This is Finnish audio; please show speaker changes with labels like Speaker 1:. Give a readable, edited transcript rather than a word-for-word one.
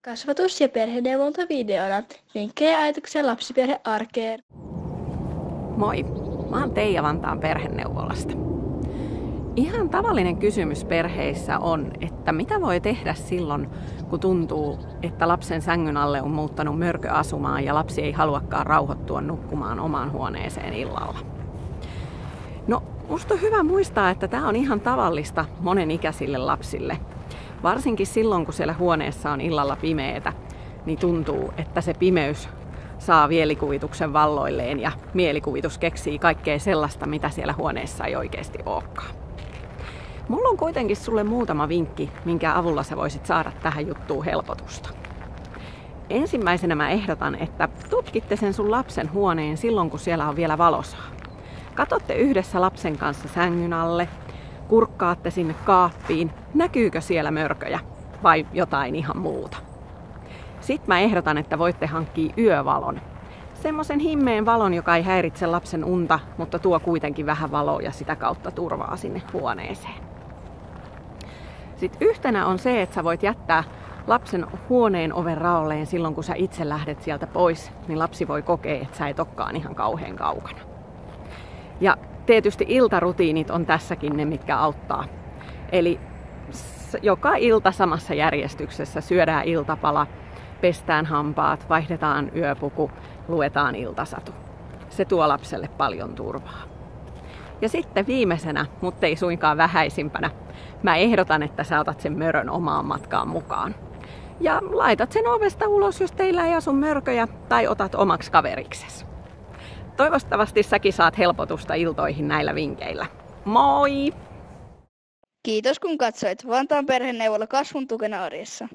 Speaker 1: Kasvatus- ja perheneuvontavideona. Vinkkejä ja ajatuksia lapsiperhearkeen.
Speaker 2: Moi, mä oon Teija Vantaan perheneuvolasta. Ihan tavallinen kysymys perheissä on, että mitä voi tehdä silloin, kun tuntuu, että lapsen sängyn alle on muuttanut mörkö asumaan ja lapsi ei haluakaan rauhoittua nukkumaan omaan huoneeseen illalla. No, musta on hyvä muistaa, että tää on ihan tavallista monenikäisille lapsille. Varsinkin silloin, kun siellä huoneessa on illalla pimeetä, niin tuntuu, että se pimeys saa mielikuvituksen valloilleen ja mielikuvitus keksii kaikkea sellaista, mitä siellä huoneessa ei oikeasti olekaan. Mulla on kuitenkin sulle muutama vinkki, minkä avulla sä voisit saada tähän juttuun helpotusta. Ensimmäisenä mä ehdotan, että tutkitte sen sun lapsen huoneen silloin, kun siellä on vielä valosaa. Katotte yhdessä lapsen kanssa sängyn alle, kurkkaatte sinne kaappiin, näkyykö siellä mörköjä vai jotain ihan muuta. Sitten mä ehdotan, että voitte hankkia yövalon. Semmoisen himmeen valon, joka ei häiritse lapsen unta, mutta tuo kuitenkin vähän valoa ja sitä kautta turvaa sinne huoneeseen. Sitten yhtenä on se, että sä voit jättää lapsen huoneen oven raolleen silloin, kun sä itse lähdet sieltä pois, niin lapsi voi kokea, että sä et olekaan ihan kauhean kaukana. Ja tietysti iltarutiinit on tässäkin ne, mitkä auttaa. Eli joka ilta samassa järjestyksessä syödään iltapala, pestään hampaat, vaihdetaan yöpuku, luetaan iltasatu. Se tuo lapselle paljon turvaa. Ja sitten viimeisenä, mutta ei suinkaan vähäisimpänä, mä ehdotan, että sä otat sen mörön omaan matkaan mukaan. Ja laitat sen ovesta ulos, jos teillä ei asu mörköjä, tai otat omaksi kaveriksesi. Toivottavasti säkin saat helpotusta iltoihin näillä vinkkeillä. Moi!
Speaker 1: Kiitos kun katsoit Vantaan perheneuvola kasvun tukena arjessa.